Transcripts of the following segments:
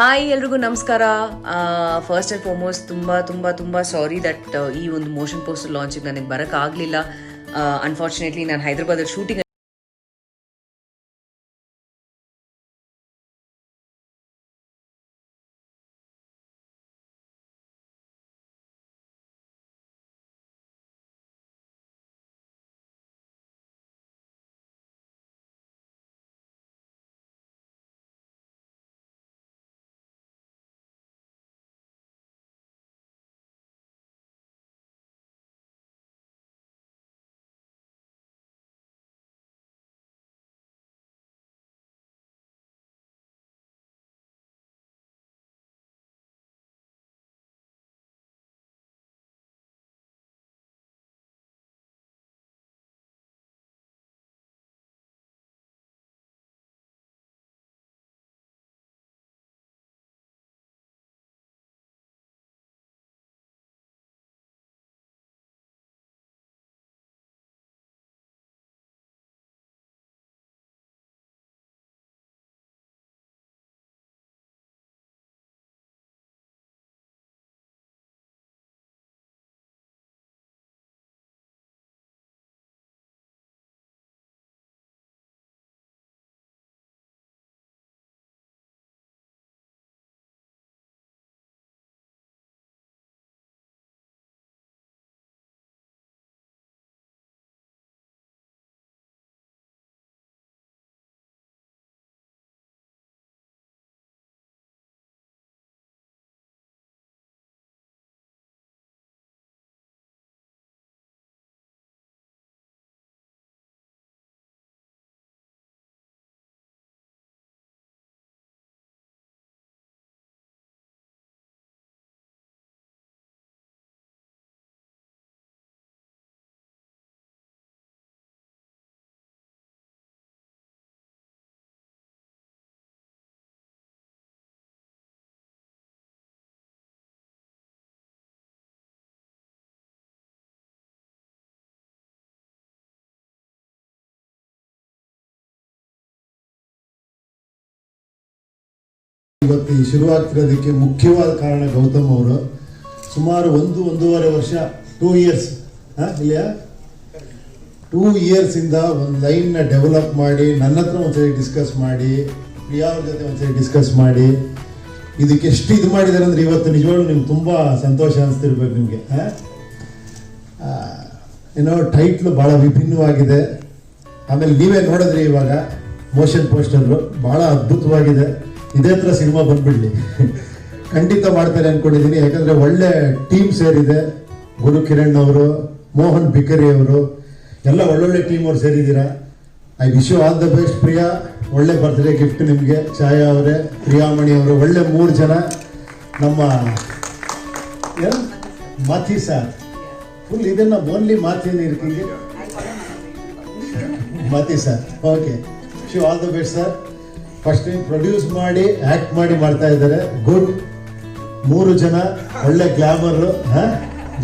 Hi ಎಲ್ರಿಗೂ ನಮಸ್ಕಾರ. First and foremost ತುಂಬ ಸಾರಿ ದಟ್ ಈ ಒಂದು ಮೋಷನ್ ಪೋಸ್ಟರ್ ಲಾಂಚಿಗೆ ನನಗೆ ಬರೋಕ್ಕಾಗಲಿಲ್ಲ. ಅನ್ಫಾರ್ಚುನೇಟ್ಲಿ ನಾನು ಹೈದರಾಬಾದಲ್ಲಿ ಶೂಟಿಂಗ್ ಇವತ್ತು ಶುರುವಾಗ್ತಿರೋದಕ್ಕೆ ಮುಖ್ಯವಾದ ಕಾರಣ ಗೌತಮ್ ಅವರು. ಸುಮಾರು 1-1.5 ವರ್ಷ 2 ಇಯರ್ಸ್ ಇಲ್ಲ 2 ಇಯರ್ಸ್ ಇಂದ ಒಂದು ಲೈನ್ನ ಡೆವಲಪ್ ಮಾಡಿ ನನ್ನ ಹತ್ರ ಒಂದ್ಸರಿ ಡಿಸ್ಕಸ್ ಮಾಡಿ ಪ್ರಿಯಾ ಅವ್ರ ಜೊತೆ ಒಂದ್ಸರಿ ಡಿಸ್ಕಸ್ ಮಾಡಿ ಇದಕ್ಕೆ ಎಷ್ಟು ಇದು ಮಾಡಿದ್ದಾರೆ ಅಂದರೆ ಇವತ್ತು ನಿಜವಾಗ್ಲೂ ನಿಮ್ಗೆ ತುಂಬ ಸಂತೋಷ ಅನಿಸ್ತಿರ್ಬೇಕು ನಿಮಗೆ. ಏನೋ ಟೈಟ್ಲು ಭಾಳ ವಿಭಿನ್ನವಾಗಿದೆ. ಆಮೇಲೆ ನೀವೇ ನೋಡಿದ್ರಿ ಇವಾಗ ಮೋಷನ್ ಪೋಸ್ಟರು ಭಾಳ ಅದ್ಭುತವಾಗಿದೆ. ಇದೇ ಥರ ಸಿನಿಮಾ ಬಂದ್ಬಿಡ್ಲಿ ಖಂಡಿತ ಮಾಡ್ತಾರೆ ಅಂದ್ಕೊಂಡಿದ್ದೀನಿ. ಯಾಕಂದರೆ ಒಳ್ಳೆ ಟೀಮ್ ಸೇರಿದೆ. ಗುರು ಕಿರಣ್ ಅವರು, ಮೋಹನ್ ಬಿಕರಿ ಅವರು ಎಲ್ಲ ಒಳ್ಳೊಳ್ಳೆ ಟೀಮ್ ಅವ್ರು ಸೇರಿದ್ದೀರಾ. I wish you all the best. Priya, ಒಳ್ಳೆ ಬರ್ತ್ಡೇ ಗಿಫ್ಟ್ ನಿಮಗೆ. ಛಾಯಾ ಅವರೇ, ಪ್ರಿಯಾಮಣಿ ಅವರು, ಒಳ್ಳೆ 3 ಜನ. ನಮ್ಮ ಮಾಥಿ ಸರ್ ಫುಲ್ ಇದನ್ನು ಓನ್ಲಿ ಮಾಥಿಯನ್ನು ಇರ್ತೀನಿ Mathi sir. Okay, wish you all the best sir. First time produce ಮಾಡಿ ಆ್ಯಕ್ಟ್ ಮಾಡಿ ಮಾಡ್ತಾ ಇದ್ದಾರೆ. ಗುಡ್. 3 ಜನ ಒಳ್ಳೆ ಗ್ಲಾಮರು,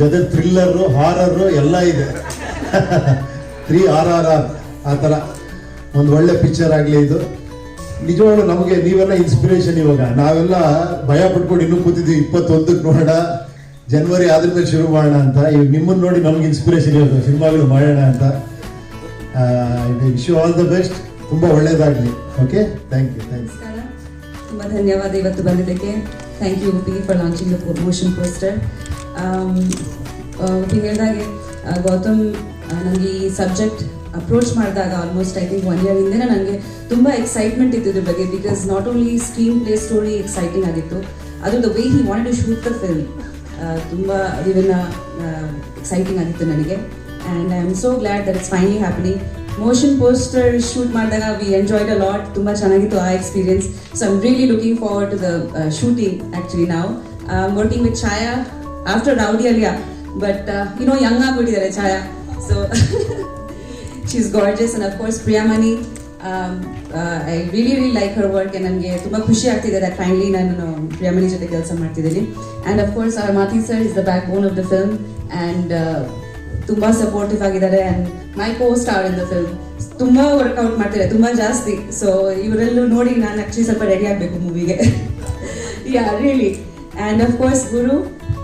ಜೊತೆ ಥ್ರಿಲ್ಲರು, ಹಾರರು ಎಲ್ಲ ಇದೆ. 3 RRR ಆ ಥರ ಒಂದು ಒಳ್ಳೆ ಪಿಕ್ಚರ್ ಆಗಲಿ ಇದು. ನಿಜವಾಗ್ಲೂ ನಮಗೆ ನೀವೆಲ್ಲ ಇನ್ಸ್ಪಿರೇಷನ್. ಇವಾಗ ನಾವೆಲ್ಲ ಭಯ ಪಟ್ಕೊಂಡು ಇನ್ನೂ ಕೂತಿದ್ವಿ 21ಕ್ಕೆ ನೋಡೋಣ, ಜನವರಿ ಆದ್ರ ಮೇಲೆ ಶುರು ಮಾಡೋಣ ಅಂತ. ಈಗ ನಿಮ್ಮನ್ನು ನೋಡಿ ನಮ್ಗೆ ಇನ್ಸ್ಪಿರೇಷನ್ ಇರೋದು ಸಿನಿಮಾಗಳು ಮಾಡೋಣ ಅಂತ. Wish you all the best. ತುಂಬ ಒಳ್ಳೇದಾಗಲಿ. Okay, thank you. ತುಂಬ ಧನ್ಯವಾದ ಇವತ್ತು ಬಂದಿದ್ದಕ್ಕೆ. Thank you Uppi for launching the motion poster. Uppi ಹೇಳಿದಾಗೆ ಗೌತಮ್ ನನಗೆ ಈ ಸಬ್ಜೆಕ್ಟ್ ಅಪ್ರೋಚ್ ಮಾಡಿದಾಗ ಆಲ್ಮೋಸ್ಟ್ ಐ ಥಿಂಕ್ 1 ಇಯರ್ ಹಿಂದೆ ನನಗೆ ತುಂಬ ಎಕ್ಸೈಟ್ಮೆಂಟ್ ಇತ್ತು ಇದ್ರ ಬಗ್ಗೆ. Because not only screenplay story exciting ಆಗಿತ್ತು, ಅದು the way he wanted to shoot the film ತುಂಬ ಅದನ್ನ ಎಕ್ಸೈಟಿಂಗ್ ಆಗಿತ್ತು ನನಗೆ. And I am so glad that it's finally happening. Motion poster shoot ಮಾಡಿದಾಗ ವಿ ಎಂಜಾಯ್ಡ್ ಅ ಲಾಟ್, ತುಂಬ ಚೆನ್ನಾಗಿತ್ತು ಆ experience. So I am really looking forward to the shooting actually ನಾವು working with Chhaya after Rowdy Aliya, but young ಆಗಿಬಿಟ್ಟಿದ್ದಾರೆ Chhaya. So she is gorgeous. And of course Priyamani, I really like her work. ನನಗೆ ತುಂಬ ಖುಷಿ ಆಗ್ತಿದೆ that finally ನಾನು ಪ್ರಿಯಾಮಣಿ ಜೊತೆ ಕೆಲಸ ಮಾಡ್ತಿದ್ದೀನಿ. And of course our Mathi sir is the backbone of the film and ತುಂಬ ಸಪೋರ್ಟಿವ್ ಆಗಿದ್ದಾರೆ. And my costar in the film ತುಂಬ ವರ್ಕೌಟ್ ಮಾಡ್ತಿದ್ದಾರೆ, ತುಂಬ ಜಾಸ್ತಿ. ಸೊ ಇವರೆಲ್ಲೂ ನೋಡಿ ನಾನು ಆ್ಯಕ್ಚುಲಿ ಸ್ವಲ್ಪ ರೆಡಿ ಆಗಬೇಕು ಮೂವಿಗೆ. Yeah really. And of course Guru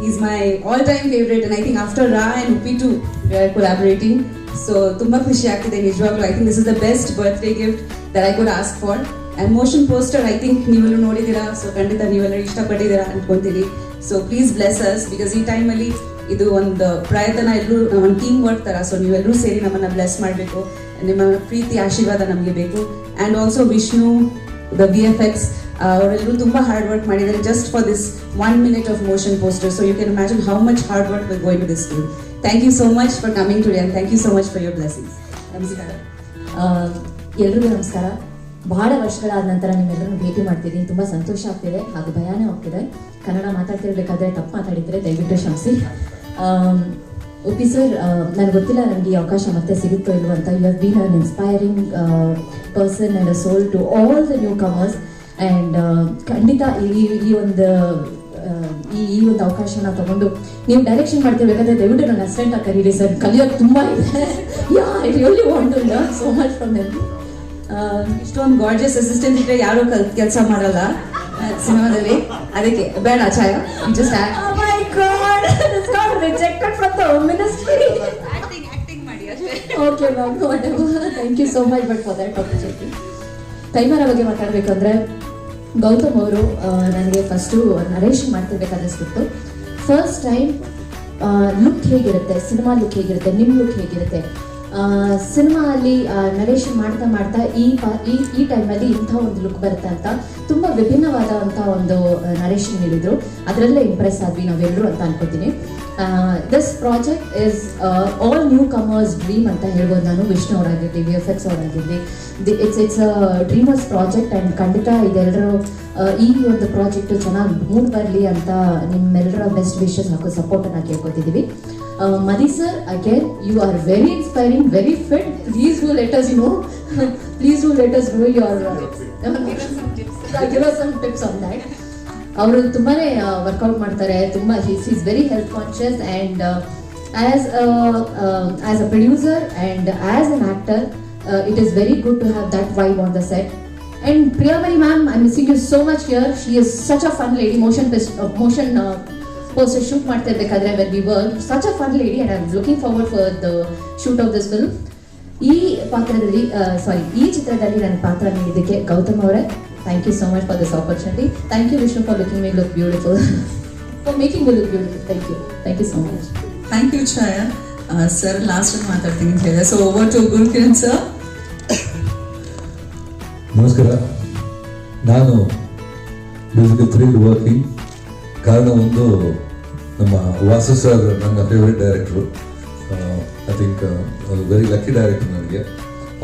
is my all time favourite. And I think after Raa and Uppi two we are collaborating. So ತುಂಬ ಖುಷಿ ಆಗ್ತಿದೆ ನಿಜವಾಗ್ಲೂ. I think this is the best birthday gift that I could ask for. And motion poster I think ನೀವೆಲ್ಲೂ ನೋಡಿದ್ದೀರಾ. So ಖಂಡಿತ ನೀವೆಲ್ಲರೂ ಇಷ್ಟಪಟ್ಟಿದ್ದೀರಾ ಅನ್ಕೊಂತೀನಿ. So please bless us, because ಈ ಟೈಮಲ್ಲಿ ಇದು ಒಂದು ಪ್ರಯತ್ನ, ಎಲ್ಲರೂ ಒಂದು ಟೀಮ್ ವರ್ಕ್ ಥರ. ಸೊ ನೀವೆಲ್ಲರೂ ಸೇರಿ ನಮ್ಮನ್ನು ಬ್ಲೆಸ್ ಮಾಡಬೇಕು. ನಿಮ್ಮ ಪ್ರೀತಿ ಆಶೀರ್ವಾದ ನಮಗೆ ಬೇಕು. And also Vishnu, the VFX, ಅವರೆಲ್ಲರೂ ತುಂಬ ಹಾರ್ಡ್ ವರ್ಕ್ ಮಾಡಿದ್ದಾರೆ just for this 1 minute of motion poster. So you can imagine how much hard work will go into this film. Thank you so much for coming today and thank you so much for your blessings. ನಮಸ್ಕಾರ. ಎಲ್ರಿಗೂ ನಮಸ್ಕಾರ. ಬಹಳ ವರ್ಷಗಳಾದ ನಂತರ ನಿಮ್ಮೆಲ್ಲರನ್ನು ಭೇಟಿ ಮಾಡ್ತಿದ್ದೀನಿ. ತುಂಬ ಸಂತೋಷ ಆಗ್ತಿದೆ ಹಾಗೂ ಭಯಾನೂ ಆಗ್ತಿದೆ. ಕನ್ನಡ ಮಾತಾಡ್ತಿರ್ಬೇಕಾದ್ರೆ ತಪ್ಪು ಮಾತಾಡಿದರೆ ದಯವಿಟ್ಟು ಕ್ಷಮಿಸಿ. ಉಪ್ಪಿ ಸರ್, ನನಗೆ ಗೊತ್ತಿಲ್ಲ ನನಗೆ ಈ ಅವಕಾಶ ಮತ್ತೆ ಸಿಗುತ್ತೋ ಇಲ್ವೋ ಅಂತ. You have been an inspiring person and a soul to all the newcomers. And ಖಂಡಿತ ಈ ಒಂದು ಅವಕಾಶನ ತಗೊಂಡು ನೀವು ಡೈರೆಕ್ಷನ್ ಮಾಡ್ತಿರ್ಬೇಕಾದ್ರೆ ದಯವಿಟ್ಟು ನನ್ನ ಅಸಿಸ್ಟೆಂಟ್ ಆಗಿ ಕರೀರಿ ಸರ್. ಕಲಿಯೋಕ್ಕೆ ತುಂಬ ಇದೆ. I really want to learn so much from them. ಇಷ್ಟೊಂದು ಗಾರ್ಜಿಯಸ್ ಅಸಿಸ್ಟೆಂಟ್ ಇದ್ರೆ ಯಾರು ಕೆಲಸ ಮಾಡಲ್ಲ ಸಿನಿಮಾದಲ್ಲಿ. ಅದಕ್ಕೆ ಬೇಡ Chhaya, just Oh my God, it's got rejected from the ministry. acting ಮಾಡಿ ಅಷ್ಟೇ. Okay ma'am, whatever. Thank you so much but for that opportunity. ಟೈಮರ ಬಗ್ಗೆ ಮಾತಾಡಬೇಕಂದ್ರೆ ಗೌತಮ್ ಅವರು ನನಗೆ ಫಸ್ಟು ನರೇಶನ್ ಮಾಡ್ತಿರ್ಬೇಕಾದ್ರೆ ಸ್ಕ್ರಿಪ್ಟು ಫಸ್ಟ್ ಟೈಮ್ ಲುಕ್ ಹೇಗಿರುತ್ತೆ, ಸಿನಿಮಾ ಲುಕ್ ಹೇಗಿರುತ್ತೆ, ನಿಮ್ಮ ಲುಕ್ ಹೇಗಿರುತ್ತೆ, ಸಿನಿಮಾ ಅಲ್ಲಿ ನರೇಶನ್ ಮಾಡ್ತಾ ಮಾಡ್ತಾ ಈ ಟೈಮಲ್ಲಿ ಇಂಥ ಒಂದು ಲುಕ್ ಬರುತ್ತೆ ಅಂತ ತುಂಬ ವಿಭಿನ್ನವಾದಂಥ ಒಂದು ನರೇಶನ್ ನೀಡಿದ್ರು. ಅದರಲ್ಲೇ ಇಂಪ್ರೆಸ್ ಆದ್ವಿ ನಾವೆಲ್ಲರೂ ಅಂತ ಅನ್ಕೋತೀನಿ. This project is all newcomers dream ಅಂತ ಹೇಳ್ಬೋದು ನಾನು. ವಿಷ್ಣು ಅವರಾಗಿರಲಿ, VFX ಅವರಾಗಿರಲಿ, ಇಟ್ಸ್ ಡ್ರೀಮರ್ಸ್ ಪ್ರಾಜೆಕ್ಟ್. ಆ್ಯಂಡ್ ಖಂಡಿತ ಇದೆಲ್ಲರೂ ಈ ಒಂದು ಪ್ರಾಜೆಕ್ಟು ಚೆನ್ನಾಗಿ ಮೂಡ್ ಬರಲಿ ಅಂತ ನಿಮ್ಮೆಲ್ಲರ ಬೆಸ್ಟ್ ವಿಶಸ್ ಹಾಗೂ ಸಪೋರ್ಟನ್ನು ಕೇಳ್ಕೊತಿದ್ದೀವಿ. Madhi sir, again, you are very inspiring, very fit. Please do let us know. Please do let us know your give us some tips on that. ಅವರು ತುಂಬಾ ವರ್ಕೌಟ್ ಮಾಡ್ತಾರೆ, ತುಂಬ is very health conscious. And as a producer and as an actor it is very good to have that vibe on the set. And Priyamani ma'am, I missing you so much here. She is such a fun lady. Motion poster shoot ಮಾಡ್ತಾ ಇರ್ಬೇಕಾದ್ರೆ when we work, such a fun lady and I am looking forward for the shoot of this film. ಈ ಚಿತ್ರದಲ್ಲಿ ನನ್ನ ಪಾತ್ರ ನೀಡಿದ್ದಕ್ಕೆ ಗೌತಮ್ ಅವರೇ, thank you so much for this opportunity. Thank you Vishnu for looking me look beautiful, for making me look beautiful. Thank you so much. Thank you Chhaya. Sir last ಮಾತಾಡ್ತೀನಿ ಅಂತ ಹೇಳಿದೆ. So over to Gurukiran sir. ನಮಸ್ಕಾರ. ನಾನು basically thrill working. ಕಾರಣ ಒಂದು, ನಮ್ಮ Vasu sir ನನ್ನ favourite director. I think very lucky director ನನಗೆ,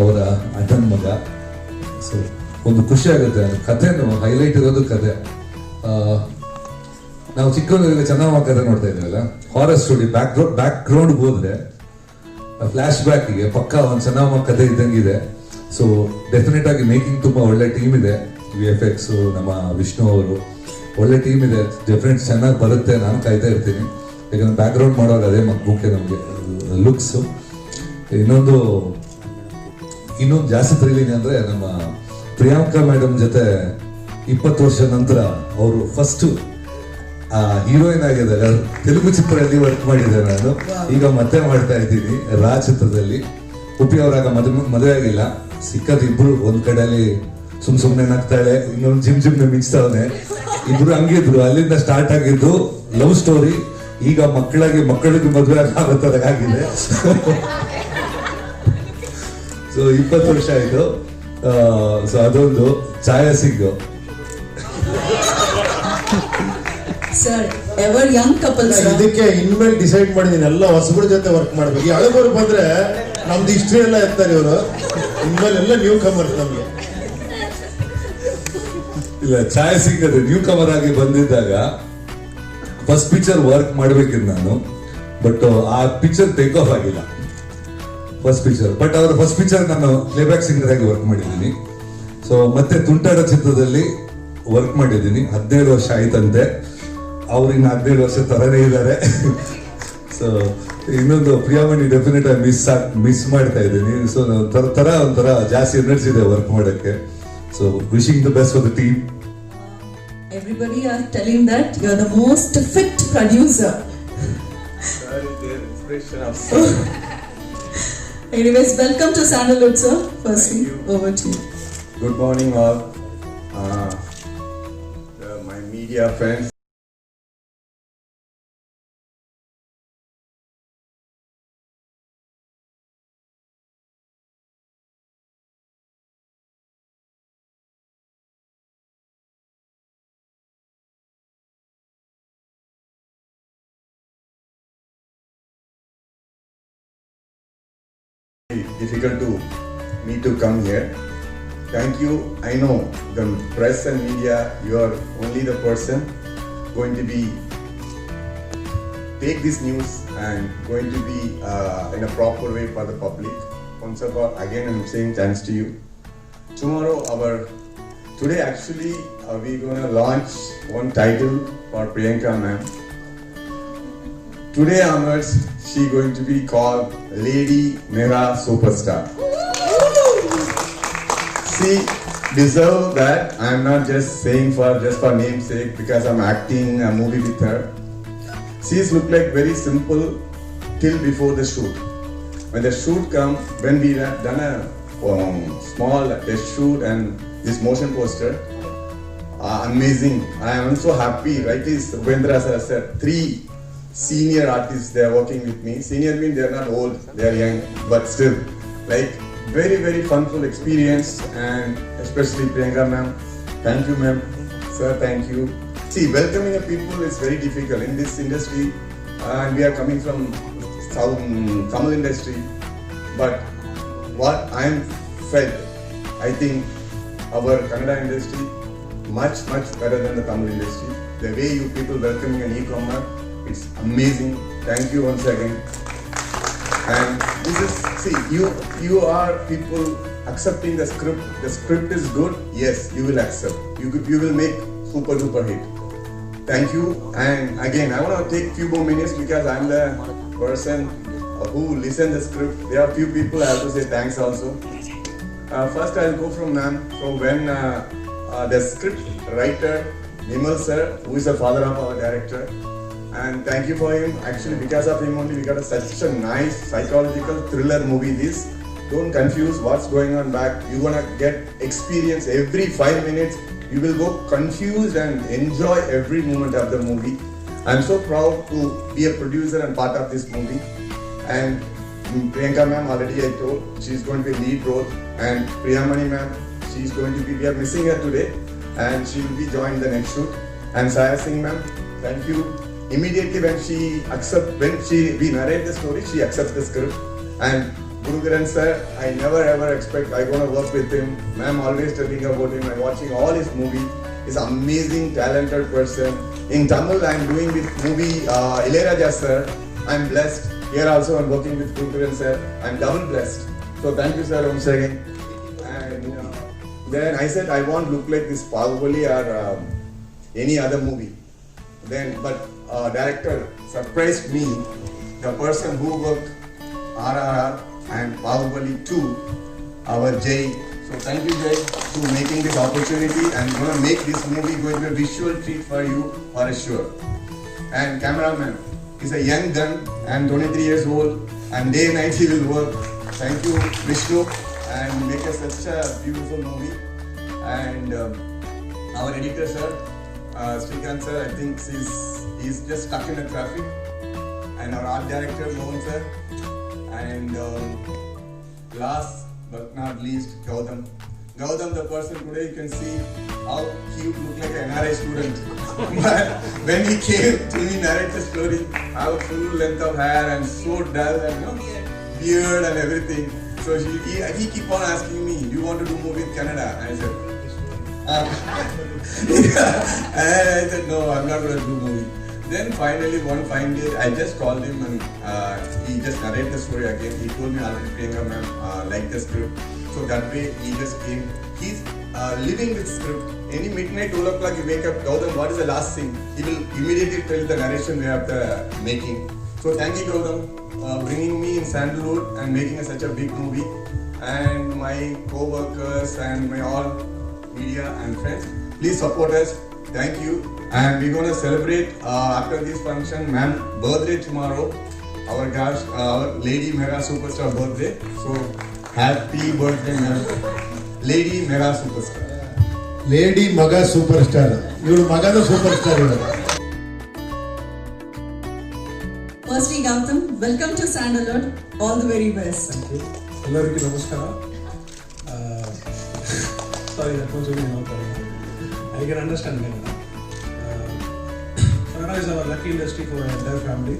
ಅವರ ಅಣ್ಣನ ಮಗ. ಸೊ ಒಂದು ಖುಷಿ ಆಗುತ್ತೆ. ಕಥೆನೂ ಹೈಲೈಟ್ ಇರೋದು ಕಥೆ. ನಾವು ಚಿಕ್ಕವರಿಗೆ ಚೆನ್ನಮ್ಮ ಕಥೆ ನೋಡ್ತಾ ಇದ್ದೀವಲ್ಲ, ಹಾರರ್ ಸ್ಟೋರಿ ಬ್ಯಾಕ್ ಗ್ರೌಂಡ್ಗೆ ಹೋದ್ರೆ ಫ್ಲ್ಯಾಶ್ ಬ್ಯಾಕಿಗೆ ಪಕ್ಕ ಒಂದು ಚೆನ್ನಮ್ಮ ಕಥೆ ಇದ್ದಂಗಿದೆ. ಸೊ ಡೆಫಿನೆಟ್ ಆಗಿ ಮೇಕಿಂಗ್ ತುಂಬ ಒಳ್ಳೆ ಟೀಮ್ ಇದೆ. VFX ನಮ್ಮ ವಿಷ್ಣು ಅವರು ಒಳ್ಳೆ ಟೀಮ್ ಇದೆ. ಡೆಫಿನೆಟ್ ಚೆನ್ನಾಗಿ ಬರುತ್ತೆ. ನಾನು ಕಾಯ್ತಾ ಇರ್ತೀನಿ, ಯಾಕಂದ್ರೆ ಬ್ಯಾಕ್ ಗ್ರೌಂಡ್ ಮಾಡೋರು ಅದೇ ಮುಖ್ಯ ನಮಗೆ, ಲುಕ್ಸು. ಇನ್ನೊಂದು ಜಾಸ್ತಿ ಥ್ರಿಲ್ಲಿಂಗ್ ಅಂದರೆ, ನಮ್ಮ ಪ್ರಿಯಾಂಕಾ ಮೇಡಮ್ ಜೊತೆ 20 ವರ್ಷ ನಂತರ ಅವರು ಫಸ್ಟ್ ಹೀರೋಯಿನ್ ಆಗಿದ್ದಾರೆ. ತೆಲುಗು ಚಿತ್ರದಲ್ಲಿ ವರ್ಕ್ ಮಾಡಿದ್ದೆ ನಾನು, ಈಗ ಮತ್ತೆ ಮಾಡ್ತಾ ಇದ್ದೀನಿ ರಾ ಚಿತ್ರದಲ್ಲಿ. ಉಪ್ಪಿ ಅವರಾಗ ಮದುವೆ ಆಗಿಲ್ಲ, ಸಿಕ್ಕದ್ ಇಬ್ರು ಒಂದ್ ಕಡೆಯಲ್ಲಿ ಸುಮ್ನೆ ನಗ್ತಾಳೆ, ಇನ್ನೊಂದು ಜಿಮ್ನೆ ಮಿಂಚ್ತಾವನೆ. ಇಬ್ರು ಹಂಗಿದ್ರು. ಅಲ್ಲಿಂದ ಸ್ಟಾರ್ಟ್ ಆಗಿದ್ದು ಲವ್ ಸ್ಟೋರಿ. ಈಗ ಮಕ್ಕಳಿಗೆ ಮದುವೆ ಆಗೋ ಥರ ಆಗಿದೆ. ಸೊ 20 ವರ್ಷ ಆಯ್ತು. ಸೊ ಅದೊಂದು Chhaya Singh sir ever young couple sir. ಇದಕ್ಕೆ ಇನ್ಮೇಲೆ ಡಿಸೈಡ್ ಮಾಡಿದೀನಿ ಎಲ್ಲ ಹೊಸಬ್ರ ಜೊತೆ ವರ್ಕ್ ಮಾಡ್ಬೇಕು. ಈ ಹಳಬರು ಬಂದ್ರೆ ನಮ್ದು ಹಿಸ್ಟ್ರಿ ಎಲ್ಲ ಇರ್ತಾರೆ ಇವರು, ಇನ್ಮೇಲೆ ಎಲ್ಲ ನ್ಯೂ ಕಮರ್ಸ್ ನಮ್ಗೆ. ಇಲ್ಲ, ಛಾಯಾ ಸಿಂಗ್ ಅದು ನ್ಯೂ ಕಮರ್ ಆಗಿ ಬಂದಿದ್ದಾಗ ಫಸ್ಟ್ ಪಿಕ್ಚರ್ ವರ್ಕ್ ಮಾಡ್ಬೇಕಿದ್ ನಾನು, ಬಟ್ ಆ ಪಿಕ್ಚರ್ ಟೇಕ್ ಆಫ್ ಆಗಿಲ್ಲ ಫಸ್ಟ್ ಪಿಕ್ಚರ್. ಬಟ್ ಅವ್ರ ಫಸ್ಟ್ ಪಿಕ್ಚರ್ ನಾನು ಪ್ಲೇಬ್ಯಾಕ್ ಸಿಂಗರ್ ಆಗಿ ವರ್ಕ್ ಮಾಡಿದ್ದೀನಿ. ಸೊ ಮತ್ತೆ ತುಂಟಾಡ ಚಿತ್ರದಲ್ಲಿ ವರ್ಕ್ ಮಾಡಿದ್ದೀನಿ. 17 ವರ್ಷ ಆಯ್ತಂತೆ, ಅವ್ರು ಇನ್ನು 17 ವರ್ಷ ತರನೇ ಇದ್ದಾರೆ. ಸೊ ಇನ್ನೊಂದು ಪ್ರಿಯಾಮಣಿ ಡೆಫಿನೆಟ್ ಆಗಿ ಮಿಸ್ ಮಾಡ್ತಾ ಇದ್ದೀನಿ. ಸೊ ಒಂಥರ ಜಾಸ್ತಿ ಎನರ್ಜಿ ಇದೆ ವರ್ಕ್ ಮಾಡೋಕ್ಕೆ. So wishing the best for the team. Everybody are telling that you are the most fit producer. Sir is their inspiration of Anyways, welcome to Sandalwood, sir. Firstly, Thank you. over to you. Good morning all. My media friends. Difficult to me to come here. Thank you. I know the press and media, you are only the person going to be take this news and going to be in a proper way for the public. Once of all, again I'm saying thanks to you. Today actually we're gonna launch one title for Priyanka ma'am. Today onwards, she going to be called Lady Mera Superstar. She deserve that. I'm not just saying just for namesake because I'm acting a movie with her. She's look like very simple till before the shoot. When the shoot come, when we have done a small test shoot and this motion poster, amazing. I am so happy. Right, is Ubendra sir said 3 senior artists, they are working with me. Senior means they are not old, they are young, but still, like very very funful experience. And especially Priyanka ma'am, thank you ma'am, sir, thank you. See, welcoming a people is very difficult in this industry, and we are coming from South Tamil industry. But what I am felt, I think our Kannada industry much better than the Tamil industry. The way you people welcoming a newcomer, it's amazing. Thank you once again. And this is, see, you are people accepting the script. The script is good. Yes, you will accept. You will make super duper hit. Thank you. And again, I want to take few more minutes because I'm the person who listen the script. There are few people I have to say thanks also. First, I'll go from ma'am. So when the script writer Nimal sir, who is the father of our director. And thank you for him. Actually, because of him only we got such a nice psychological thriller movie. This, don't confuse what's going on back. You're gonna get experience every 5 minutes. You will go confused and enjoy every moment of the movie. I'm so proud to be a producer and part of this movie. And Priyanka ma'am, already I told, she's going to be lead role. And Priyamani ma'am, she's going to be, we are missing her today, and she will be joined the next shoot. And Chaya Singh ma'am, thank you. Immediately when we narrate the story, she accepts the script. And Gurugaran sir, I never ever expect I gonna work with him. Ma'am always telling about him and watching all his movie. He's an amazing, talented person. In Tamil, I'm doing with movie Ilayaraja sir. I'm blessed. Here also I'm working with Gurugaran sir. I'm double blessed. So thank you sir once again. And then I said I won't look like this Bahubali or any other movie. Then, but director surprised me, the person who worked RRR and Bahubali 2, our Jay. So thank you Jay to making this opportunity and gonna make this movie going to be a visual treat for you for sure. And cameraman is a young gun and 23 years old, and day and night he will work. Thank you Vishnu, and make us such a beautiful movie. And our editor sir, Srikanth sir, I think he's just stuck in the traffic. And our art director Mohan sir. And last but not least, Gautam. Gautam, the person today you can see how he would look like an NRI student. But when he came to me narrate the story, I have full length of hair and so dull and beard and everything. So he keep on asking me, "Do you want to do movie in Canada?" And I said, and I said, "No, I'm not going to do movie." Then finally one fine day, I just called him and he just narrated the story again. He told me, "Already Priyanka ma'am like the script." So that way he just came. He's living with script. Any midnight, 12 o'clock, you wake up, Gautam, what is the last thing? He will immediately tell the narration way of the making. So thank you, Gautam, bringing me in Sandalwood and making such a big movie. And my co-workers and my all media and friends, please support us. Thank you. And we're going to celebrate after this function, ma'am, birthday tomorrow. Our gosh, our Lady Mega Superstar birthday. So happy birthday, ma'am. Lady Mega Superstar. Lady ಮಗ super star, ಇವಳು ಮಗದ super star ಇವಳು. Firstly, Gautam, welcome to Sandalwood. All the very best. ಎಲ್ಲರಿಗೂ ನಮಸ್ಕಾರ. Sorry, that was only one part. I can understand Kannada. Kannada is our lucky industry for our entire family.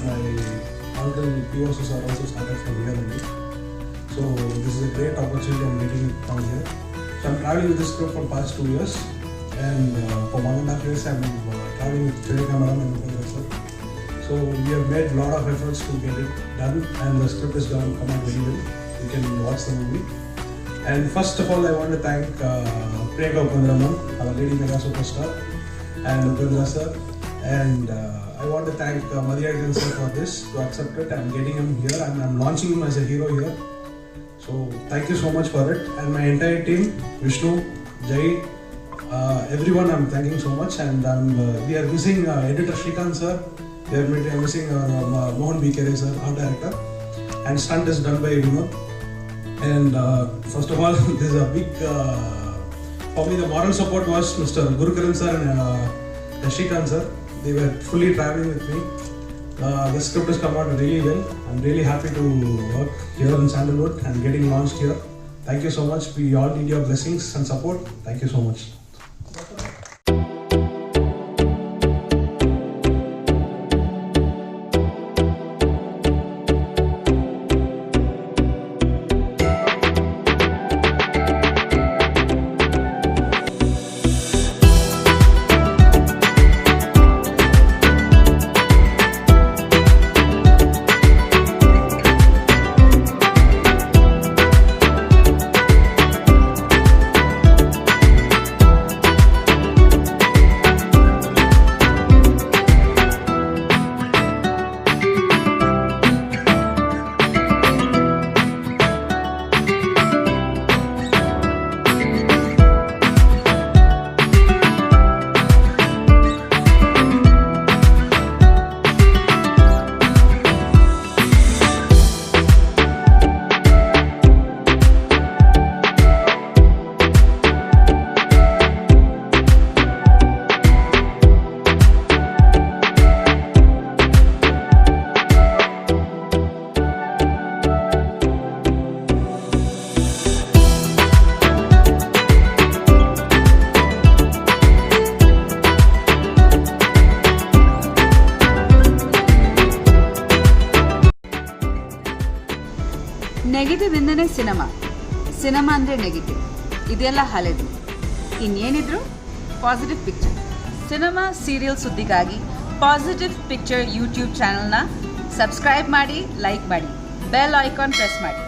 My uncle POS are also started from here only. So this is a great opportunity I'm getting down here. So I'm traveling with this group for past 2 years, and for 1.5 years I'm traveling with Priyanka madam and Upendra sir. So we have made a lot of efforts to get it done, and the script is going to come out very well. You can watch the movie. And first of all, I want to thank Priyanka Upendra ma'am, our Lady Mega Superstar, and Upendra sir. And I want to thank Madhyagan sir for this, to accept it. I'm getting him here, and I'm launching him as a hero here. So thank you so much for it, and my entire team, Vishnu, Jai, everyone, I'm thanking so much. And we are missing editor Shrikant sir, we are missing Mohan B. Kere sir, our director, and stunt is done by Vinod. And first of all, this is a big, for me the moral support was Mr. Gurukaran sir and Shrikant sir. They were fully traveling with me. The script has come out really well. I'm really happy to work here in Sandalwood and getting launched here. Thank you so much. We all need your blessings and support. Thank you so much. Negative ಇಂದನೇ cinema ಅಂದರೆ negative, ಇದೆಲ್ಲ ಹಳೆದು. ಇನ್ನೇನಿದ್ರು positive picture. Cinema serial ಸುದ್ದಿಗಾಗಿ positive picture YouTube ಚಾನಲ್ನ subscribe ಮಾಡಿ, like ಮಾಡಿ, bell icon press ಮಾಡಿ.